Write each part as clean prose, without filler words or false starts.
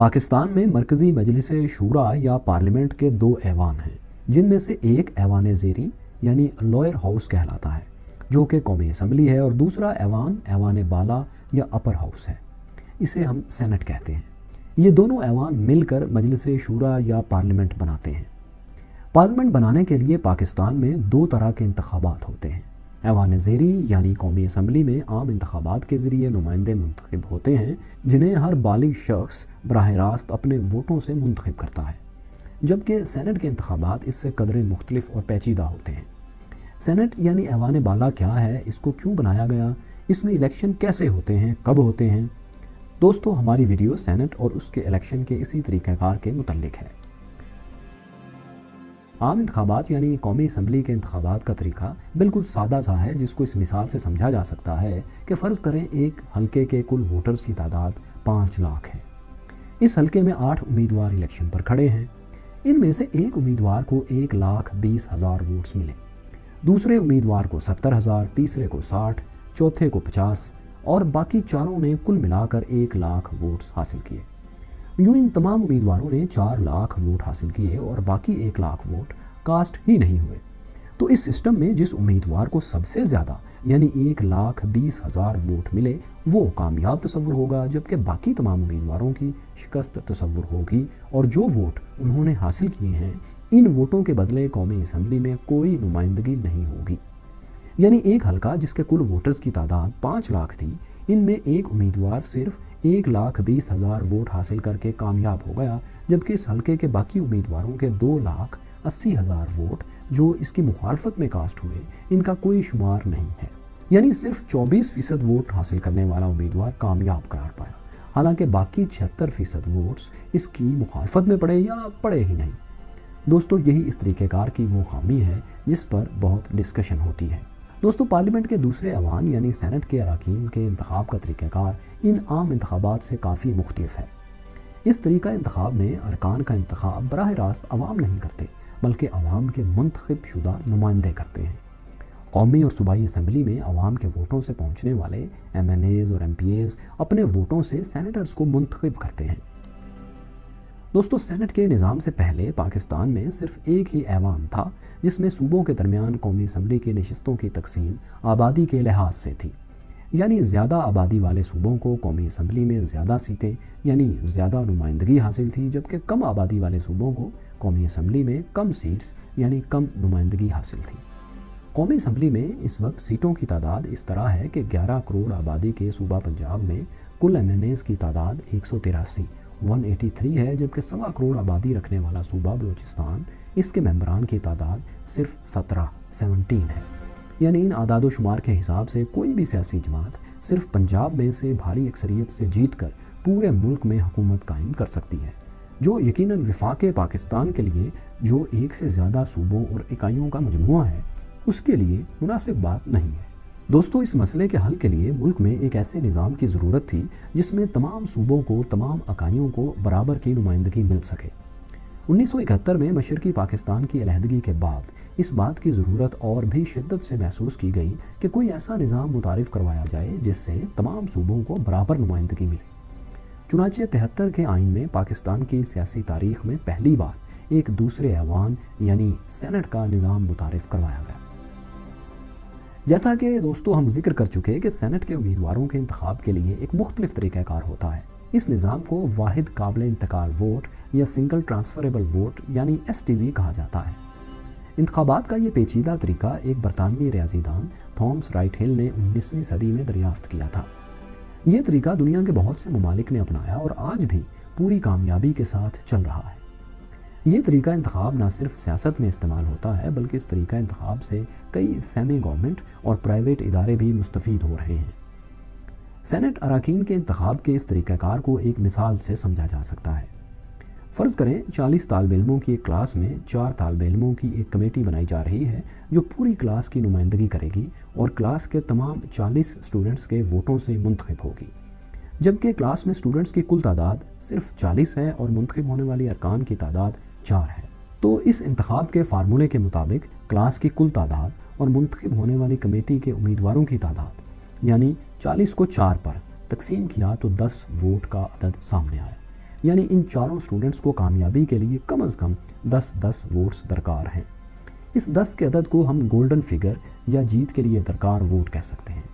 پاکستان میں مرکزی مجلس شورا یا پارلیمنٹ کے دو ایوان ہیں، جن میں سے ایک ایوان زیری یعنی لوئر ہاؤس کہلاتا ہے جو کہ قومی اسمبلی ہے، اور دوسرا ایوان بالا یا اپر ہاؤس ہے، اسے ہم سینٹ کہتے ہیں۔ یہ دونوں ایوان مل کر مجلس شورا یا پارلیمنٹ بناتے ہیں۔ پارلیمنٹ بنانے کے لیے پاکستان میں دو طرح کے انتخابات ہوتے ہیں۔ ایوان زیری یعنی قومی اسمبلی میں عام انتخابات کے ذریعے نمائندے منتخب ہوتے ہیں، جنہیں ہر بالغ شخص براہ راست اپنے ووٹوں سے منتخب کرتا ہے، جبکہ سینٹ کے انتخابات اس سے قدرے مختلف اور پیچیدہ ہوتے ہیں۔ سینٹ یعنی ایوان بالا کیا ہے، اس کو کیوں بنایا گیا، اس میں الیکشن کیسے ہوتے ہیں، کب ہوتے ہیں؟ دوستو، ہماری ویڈیو سینٹ اور اس کے الیکشن کے اسی طریقہ کار کے متعلق ہے۔ عام انتخابات یعنی قومی اسمبلی کے انتخابات کا طریقہ بالکل سادہ سا ہے، جس کو اس مثال سے سمجھا جا سکتا ہے کہ فرض کریں ایک حلقے کے کل ووٹرز کی تعداد 5 لاکھ ہے۔ اس حلقے میں 8 امیدوار الیکشن پر کھڑے ہیں۔ ان میں سے ایک امیدوار کو 1,20,000 ووٹس ملے، دوسرے امیدوار کو 70,000، تیسرے کو 60، چوتھے کو 50 اور باقی چاروں نے کل ملا کر 1 لاکھ ووٹس حاصل کیے۔ یوں ان تمام امیدواروں نے 4 لاکھ ووٹ حاصل کیے اور باقی 1 لاکھ ووٹ کاسٹ ہی نہیں ہوئے۔ تو اس سسٹم میں جس امیدوار کو سب سے زیادہ یعنی 1,20,000 ووٹ ملے وہ کامیاب تصور ہوگا، جبکہ باقی تمام امیدواروں کی شکست تصور ہوگی، اور جو ووٹ انہوں نے حاصل کیے ہیں ان ووٹوں کے بدلے قومی اسمبلی میں کوئی نمائندگی نہیں ہوگی۔ یعنی ایک حلقہ جس کے کل ووٹرز کی تعداد 5 لاکھ تھی، ان میں ایک امیدوار صرف 1,20,000 ووٹ حاصل کر کے کامیاب ہو گیا، جبکہ اس حلقے کے باقی امیدواروں کے 2,80,000 ووٹ جو اس کی مخالفت میں کاسٹ ہوئے، ان کا کوئی شمار نہیں ہے۔ یعنی صرف 24% ووٹ حاصل کرنے والا امیدوار کامیاب قرار پایا، حالانکہ باقی 76% ووٹس اس کی مخالفت میں پڑے یا پڑے ہی نہیں۔ دوستو، یہی اس طریقہ کار کی وہ خامی ہے جس پر بہت ڈسکشن ہوتی ہے۔ دوستو، پارلیمنٹ کے دوسرے ایوان یعنی سینٹ کے اراکین کے انتخاب کا طریقہ کار ان عام انتخابات سے کافی مختلف ہے۔ اس طریقہ انتخاب میں ارکان کا انتخاب براہ راست عوام نہیں کرتے، بلکہ عوام کے منتخب شدہ نمائندے کرتے ہیں۔ قومی اور صوبائی اسمبلی میں عوام کے ووٹوں سے پہنچنے والے MNAs اور MPAs اپنے ووٹوں سے سینیٹرز کو منتخب کرتے ہیں۔ دوستو، سینٹ کے نظام سے پہلے پاکستان میں صرف ایک ہی ایوان تھا، جس میں صوبوں کے درمیان قومی اسمبلی کی نشستوں کی تقسیم آبادی کے لحاظ سے تھی۔ یعنی زیادہ آبادی والے صوبوں کو قومی اسمبلی میں زیادہ سیٹیں یعنی زیادہ نمائندگی حاصل تھی، جبکہ کم آبادی والے صوبوں کو قومی اسمبلی میں کم سیٹس یعنی کم نمائندگی حاصل تھی۔ قومی اسمبلی میں اس وقت سیٹوں کی تعداد اس طرح ہے کہ 11 کروڑ آبادی کے صوبہ پنجاب میں کل MNAs کی تعداد 183 ہے، جبکہ 1.25 کروڑ آبادی رکھنے والا صوبہ بلوچستان، اس کے ممبران کی تعداد صرف 17 ہے۔ یعنی ان اعداد و شمار کے حساب سے کوئی بھی سیاسی جماعت صرف پنجاب میں سے بھاری اکثریت سے جیت کر پورے ملک میں حکومت قائم کر سکتی ہے، جو یقیناً وفاق پاکستان کے لیے جو ایک سے زیادہ صوبوں اور اکائیوں کا مجموعہ ہے، اس کے لیے مناسب بات نہیں ہے۔ دوستو، اس مسئلے کے حل کے لیے ملک میں ایک ایسے نظام کی ضرورت تھی جس میں تمام صوبوں کو، تمام اکائیوں کو برابر کی نمائندگی مل سکے۔ 1971 میں مشرقی پاکستان کی علیحدگی کے بعد اس بات کی ضرورت اور بھی شدت سے محسوس کی گئی کہ کوئی ایسا نظام متعارف کروایا جائے جس سے تمام صوبوں کو برابر نمائندگی ملے۔ چنانچہ 73 کے آئین میں پاکستان کی سیاسی تاریخ میں پہلی بار ایک دوسرے ایوان یعنی سینٹ کا نظام متعارف کروایا گیا۔ جیسا کہ دوستو ہم ذکر کر چکے کہ سینٹ کے امیدواروں کے انتخاب کے لیے ایک مختلف طریقہ کار ہوتا ہے۔ اس نظام کو واحد قابل انتقال ووٹ یا سنگل ٹرانسفریبل ووٹ یعنی STV کہا جاتا ہے۔ انتخابات کا یہ پیچیدہ طریقہ ایک برطانوی ریاضی دان تھامس رائٹ ہل نے 19ویں صدی میں دریافت کیا تھا۔ یہ طریقہ دنیا کے بہت سے ممالک نے اپنایا اور آج بھی پوری کامیابی کے ساتھ چل رہا ہے۔ یہ طریقہ انتخاب نہ صرف سیاست میں استعمال ہوتا ہے، بلکہ اس طریقہ انتخاب سے کئی سیمی گورنمنٹ اور پرائیویٹ ادارے بھی مستفید ہو رہے ہیں۔ سینٹ اراکین کے انتخاب کے اس طریقہ کار کو ایک مثال سے سمجھا جا سکتا ہے۔ فرض کریں 40 طالب علموں کی ایک کلاس میں 4 طالب علموں کی ایک کمیٹی بنائی جا رہی ہے جو پوری کلاس کی نمائندگی کرے گی اور کلاس کے تمام 40 اسٹوڈنٹس کے ووٹوں سے منتخب ہوگی، جبکہ کلاس میں اسٹوڈنٹس کی کل تعداد صرف 40 ہے اور منتخب ہونے والی ارکان کی تعداد 4 ہے۔ تو اس انتخاب کے فارمولے کے مطابق کلاس کی کل تعداد اور منتخب ہونے والی کمیٹی کے امیدواروں کی تعداد یعنی 40 کو 4 پر تقسیم کیا تو 10 ووٹ کا عدد سامنے آیا۔ یعنی ان چاروں اسٹوڈنٹس کو کامیابی کے لیے کم از کم 10 ووٹس درکار ہیں۔ اس 10 کے عدد کو ہم گولڈن فگر یا جیت کے لیے درکار ووٹ کہہ سکتے ہیں۔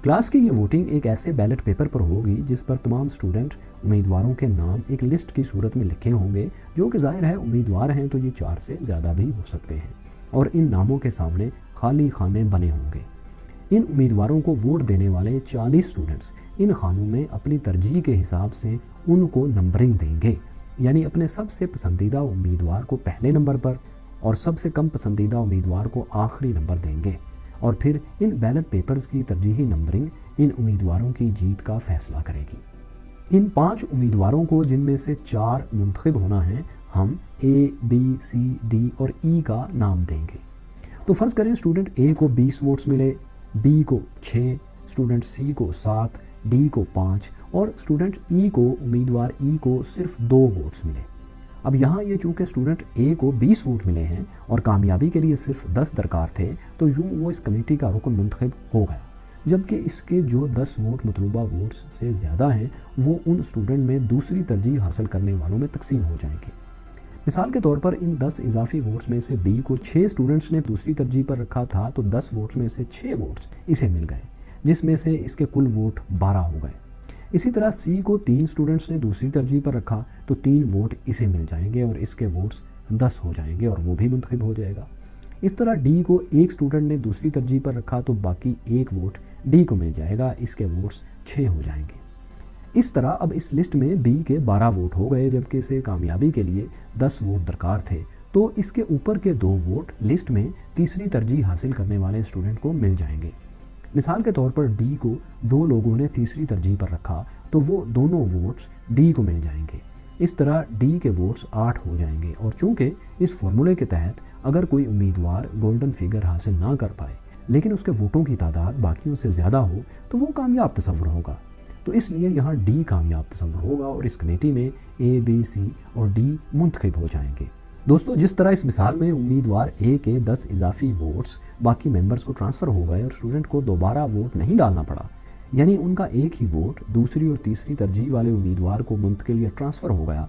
کلاس کی یہ ووٹنگ ایک ایسے بیلٹ پیپر پر ہوگی جس پر تمام اسٹوڈنٹ امیدواروں کے نام ایک لسٹ کی صورت میں لکھے ہوں گے، جو کہ ظاہر ہے امیدوار ہیں تو یہ 4 سے زیادہ بھی ہو سکتے ہیں، اور ان ناموں کے سامنے خالی خانے بنے ہوں گے۔ ان امیدواروں کو ووٹ دینے والے 40 اسٹوڈنٹس ان خانوں میں اپنی ترجیح کے حساب سے ان کو نمبرنگ دیں گے، یعنی اپنے سب سے پسندیدہ امیدوار کو پہلے نمبر پر اور سب سے کم پسندیدہ امیدوار کو آخری نمبر دیں گے، اور پھر ان بیلٹ پیپرز کی ترجیحی نمبرنگ ان امیدواروں کی جیت کا فیصلہ کرے گی۔ ان 5 امیدواروں کو، جن میں سے 4 منتخب ہونا ہے، ہم A, B, C, D اور E کا نام دیں گے۔ تو فرض کریں اسٹوڈنٹ A کو 20 ووٹس ملے، B کو 6، اسٹوڈنٹ C کو 7، D کو 5 اور اسٹوڈنٹ E کو، امیدوار E کو صرف 2 ووٹس ملے۔ اب یہاں یہ چونکہ اسٹوڈنٹ A کو 20 ووٹ ملے ہیں اور کامیابی کے لیے صرف 10 درکار تھے، تو یوں وہ اس کمیٹی کا رکن منتخب ہو گیا، جبکہ اس کے جو 10 ووٹ مطلوبہ ووٹس سے زیادہ ہیں وہ ان اسٹوڈنٹ میں دوسری ترجیح حاصل کرنے والوں میں تقسیم ہو جائیں گے۔ مثال کے طور پر ان 10 اضافی ووٹس میں سے B کو 6 اسٹوڈنٹس نے دوسری ترجیح پر رکھا تھا، تو 10 ووٹس میں سے 6 ووٹس اسے مل گئے، جس میں سے اس کے کل ووٹ 12 ہو گئے۔ اسی طرح C کو 3 اسٹوڈنٹس نے دوسری ترجیح پر رکھا تو 3 ووٹ اسے مل جائیں گے اور اس کے ووٹس 10 ہو جائیں گے اور وہ بھی منتخب ہو جائے گا۔ اس طرح D کو 1 اسٹوڈنٹ نے دوسری ترجیح پر رکھا تو باقی 1 ووٹ D کو مل جائے گا، اس کے ووٹس 6 ہو جائیں گے۔ اس طرح اب اس لسٹ میں B کے 12 ووٹ ہو گئے، جبکہ اسے کامیابی کے لیے 10 ووٹ درکار تھے، تو اس کے اوپر کے 2 ووٹ لسٹ میں تیسری ترجیح حاصل کرنے والے اسٹوڈنٹ کو مل جائیں گے۔ مثال کے طور پر D کو 2 لوگوں نے تیسری ترجیح پر رکھا تو وہ دونوں ووٹس D کو مل جائیں گے۔ اس طرح D کے ووٹس 8 ہو جائیں گے، اور چونکہ اس فارمولے کے تحت اگر کوئی امیدوار گولڈن فگر حاصل نہ کر پائے لیکن اس کے ووٹوں کی تعداد باقیوں سے زیادہ ہو تو وہ کامیاب تصور ہوگا، تو اس لیے یہاں D کامیاب تصور ہوگا اور اس کمیٹی میں A, B, C اور D منتخب ہو جائیں گے۔ دوستو، جس طرح اس مثال میں امیدوار A کے 10 اضافی ووٹس باقی ممبرز کو ٹرانسفر ہو گئے اور اسٹوڈنٹ کو دوبارہ ووٹ نہیں ڈالنا پڑا، یعنی ان کا ایک ہی ووٹ دوسری اور تیسری ترجیح والے امیدوار کو منتقل یا ٹرانسفر ہو گیا،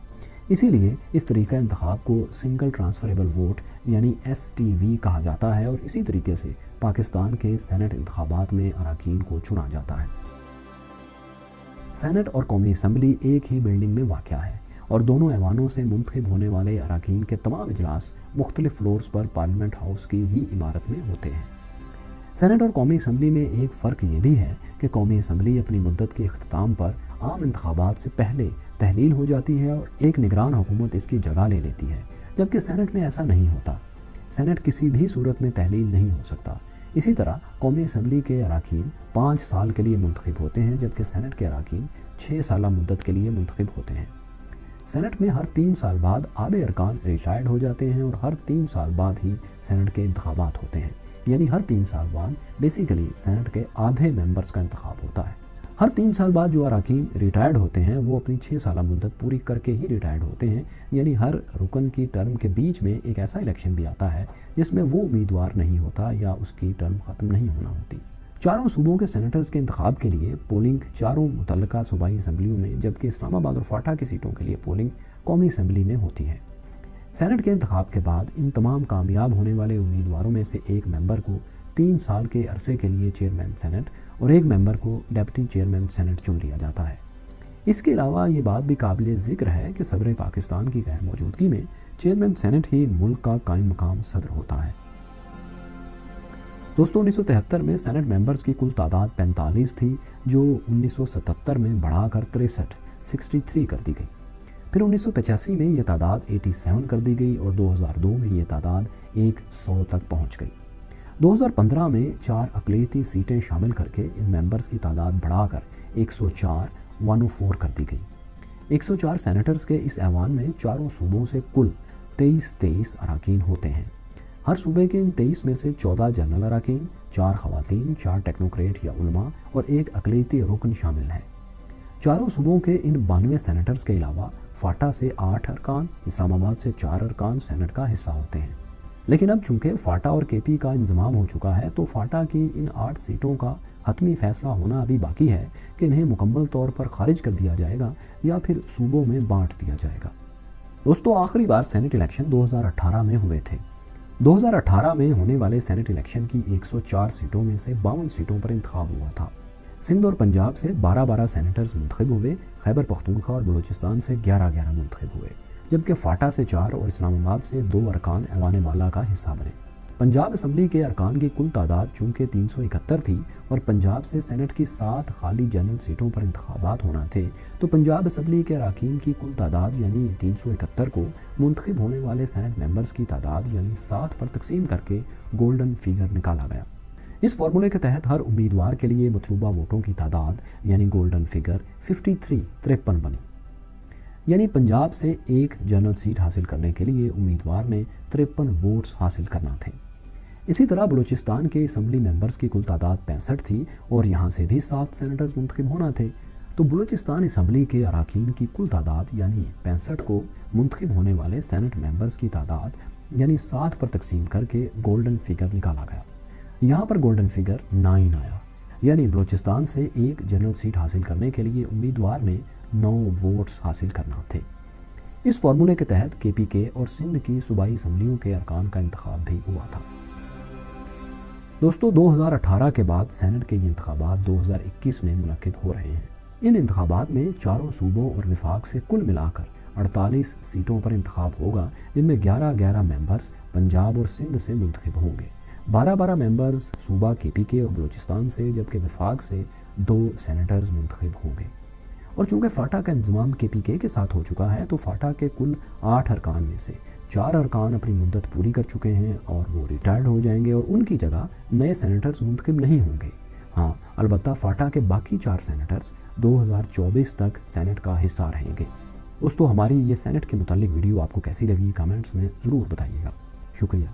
اسی لیے اس طریقہ انتخاب کو سنگل ٹرانسفریبل ووٹ یعنی STV کہا جاتا ہے، اور اسی طریقے سے پاکستان کے سینٹ انتخابات میں اراکین کو چنا جاتا ہے۔ سینٹ اور قومی اسمبلی ایک ہی بلڈنگ میں واقع ہے اور دونوں ایوانوں سے منتخب ہونے والے اراکین کے تمام اجلاس مختلف فلورز پر پارلیمنٹ ہاؤس کی ہی عمارت میں ہوتے ہیں۔ سینٹ اور قومی اسمبلی میں ایک فرق یہ بھی ہے کہ قومی اسمبلی اپنی مدت کے اختتام پر عام انتخابات سے پہلے تحلیل ہو جاتی ہے اور ایک نگران حکومت اس کی جگہ لے لیتی ہے، جبکہ سینٹ میں ایسا نہیں ہوتا۔ سینٹ کسی بھی صورت میں تحلیل نہیں ہو سکتا۔ اسی طرح قومی اسمبلی کے اراکین 5 سال کے لیے منتخب ہوتے ہیں، جبکہ سینٹ کے اراکین 6 سالہ مدت کے لیے منتخب ہوتے ہیں۔ سینٹ میں ہر 3 سال بعد آدھے ارکان ریٹائرڈ ہو جاتے ہیں اور ہر 3 سال بعد ہی سینٹ کے انتخابات ہوتے ہیں، یعنی ہر 3 سال بعد بیسیکلی سینٹ کے آدھے ممبرز کا انتخاب ہوتا ہے۔ ہر 3 سال بعد جو اراکین ریٹائرڈ ہوتے ہیں وہ اپنی 6 سالہ مدت پوری کر کے ہی ریٹائرڈ ہوتے ہیں، یعنی ہر رکن کی ٹرم کے بیچ میں ایک ایسا الیکشن بھی آتا ہے جس میں وہ امیدوار نہیں ہوتا یا اس کی ٹرم ختم نہیں ہونا ہوتی۔ چاروں صوبوں کے سینیٹرز کے انتخاب کے لیے پولنگ چاروں متعلقہ صوبائی اسمبلیوں میں، جبکہ اسلام آباد اور فاٹا کی سیٹوں کے لیے پولنگ قومی اسمبلی میں ہوتی ہے۔ سینٹ کے انتخاب کے بعد ان تمام کامیاب ہونے والے امیدواروں میں سے ایک ممبر کو 3 سال کے عرصے کے لیے چیئرمین سینٹ اور ایک ممبر کو ڈپٹی چیئرمین سینٹ چن لیا جاتا ہے۔ اس کے علاوہ یہ بات بھی قابل ذکر ہے کہ صدر پاکستان کی غیر موجودگی میں چیئرمین سینٹ ہی ملک کا قائم مقام صدر ہوتا ہے۔ دوستوں، 1973 میں سینٹ ممبرز کی کل تعداد 45 تھی، جو 1977 میں بڑھا کر 63 کر دی گئی۔ پھر 1985 میں یہ تعداد 87 کر دی گئی اور 2002 میں یہ تعداد 100 تک پہنچ گئی۔ 2015 میں 4 اقلیتی سیٹیں شامل کر کے ان ممبرز کی تعداد بڑھا کر 104 کر دی گئی۔ 104 سینیٹرز کے اس ایوان میں چاروں صوبوں سے کل 23 اراکین ہوتے ہیں۔ ہر صوبے کے ان 23 میں سے 14 جنرل اراکین، 4 خواتین، 4 ٹیکنوکریٹ یا علماء اور 1 اقلیتی رکن شامل ہیں۔ چاروں صوبوں کے ان 92 سینیٹرز کے علاوہ فاٹا سے 8 ارکان، اسلام آباد سے 4 ارکان سینٹ کا حصہ ہوتے ہیں۔ لیکن اب چونکہ فاٹا اور کے پی کا انضمام ہو چکا ہے تو فاٹا کی ان 8 سیٹوں کا حتمی فیصلہ ہونا ابھی باقی ہے کہ انہیں مکمل طور پر خارج کر دیا جائے گا یا پھر صوبوں میں بانٹ دیا جائے گا۔ دوستو، آخری بار سینٹ الیکشن 2018 میں ہوئے تھے۔ 2018 میں ہونے والے سینٹ الیکشن کی 104 سیٹوں میں سے 52 سیٹوں پر انتخاب ہوا تھا۔ سندھ اور پنجاب سے 12 سینیٹرز منتخب ہوئے، خیبر پختونخوا اور بلوچستان سے 11 منتخب ہوئے، جبکہ فاٹا سے 4 اور اسلام آباد سے 2 ارکان ایوان بالا کا حصہ بنے۔ پنجاب اسمبلی کے ارکان کی کل تعداد چونکہ 371 تھی اور پنجاب سے سینٹ کی 7 خالی جنرل سیٹوں پر انتخابات ہونا تھے، تو پنجاب اسمبلی کے اراکین کی کل تعداد یعنی 371 کو منتخب ہونے والے سینٹ ممبرز کی تعداد یعنی 7 پر تقسیم کر کے گولڈن فگر نکالا گیا۔ اس فارمولے کے تحت ہر امیدوار کے لیے مطلوبہ ووٹوں کی تعداد یعنی گولڈن فگر 53 بنی، یعنی پنجاب سے ایک جنرل سیٹ حاصل کرنے کے لیے امیدوار نے 53 ووٹس حاصل کرنا تھے۔ اسی طرح بلوچستان کے اسمبلی ممبرز کی کل تعداد 65 تھی اور یہاں سے بھی 7 سینیٹرز منتخب ہونا تھے، تو بلوچستان اسمبلی کے اراکین کی کل تعداد یعنی 65 کو منتخب ہونے والے سینٹ ممبرز کی تعداد یعنی 7 پر تقسیم کر کے گولڈن فگر نکالا گیا۔ یہاں پر گولڈن فگر 9 آیا، یعنی بلوچستان سے ایک جنرل سیٹ حاصل کرنے کے لیے امیدوار نے 9 ووٹس حاصل کرنا تھے۔ اس فارمولے کے تحت کے پی کے اور سندھ کی صوبائی اسمبلیوں کے ارکان کا انتخاب بھی ہوا تھا۔ دوستو، 2018 کے بعد سینٹ کے یہ انتخابات 2021 میں منعقد ہو رہے ہیں۔ ان انتخابات میں 4 صوبوں اور وفاق سے کل ملا کر 48 سیٹوں پر انتخاب ہوگا، جن میں 11 ممبرز پنجاب اور سندھ سے منتخب ہوں گے، 12 ممبرز صوبہ کے پی کے اور بلوچستان سے، جبکہ وفاق سے 2 سینیٹرز منتخب ہوں گے۔ اور چونکہ فاٹا کا انضمام کے پی کے ساتھ ہو چکا ہے، تو فاٹا کے کل 8 ارکان میں سے 4 ارکان اپنی مدت پوری کر چکے ہیں اور وہ ریٹائرڈ ہو جائیں گے اور ان کی جگہ نئے سینیٹرز منتخب نہیں ہوں گے۔ ہاں، البتہ فاٹا کے باقی 4 سینیٹرز 2024 تک سینٹ کا حصہ رہیں گے۔ دوستو، ہماری یہ سینٹ کے متعلق ویڈیو آپ کو کیسی لگی کامنٹس میں ضرور بتائیے گا۔ شکریہ۔